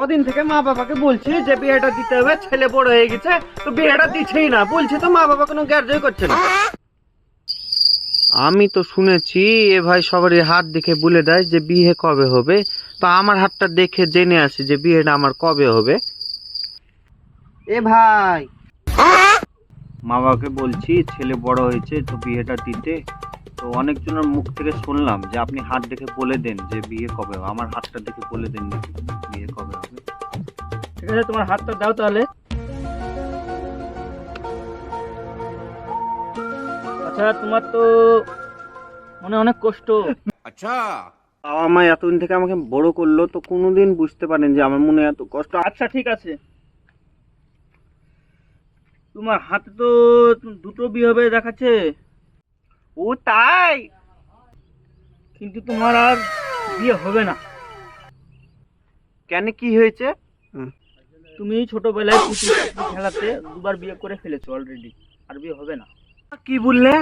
কদিন থেকে মা বাবাকে বলছি যে বিয়েটা দিতে হবে, ছেলে বড় হয়ে গেছে তো বিয়েটা দিচ্ছেই না, বলছি তো মা বাবা কোনো গ্যারান্টি করছে না। আমি তো শুনেছি এ ভাই সবারই হাত দেখে বলে দেয় যে বিয়ে কবে হবে, তো আমার হাতটা দেখে জেনে আসি যে বিয়েটা আমার কবে হবে। এ ভাই, মা বাবাকে বলছি ছেলে বড় হয়েছে তো বিয়েটা দিতে, তো অনেকজনের মুখ থেকে শুনলাম যে আপনি হাত দেখে বলে দেন যে বিয়ে কবে হবে। আমার হাতটা দেখে বলে দেন নাকি বিয়ে কবে হবে। ঠিক আছে, তোমার হাতটা দাও তাহলে। আচ্ছা, তোমার তো মনে অনেক কষ্ট। अच्छा। বাবা মা এতদিন থেকে আমাকে বড় করলো, তো কোনোদিন বুঝতে পারেন যে আমার মনে এত কষ্ট। আচ্ছা ঠিক আছে, তোমার হাতে তো দুটো বিয়ে হবে দেখাচ্ছে। ও তাই? কিন্তু তোমার আর বিয়ে হবে না। কেন, কি হয়েছে? তুমি ছোটবেলায় পুচি খেলাতে দুবার বিয়ে করে ফেলেছো অলরেডি, আর বিয়ে হবে না। কি বললে?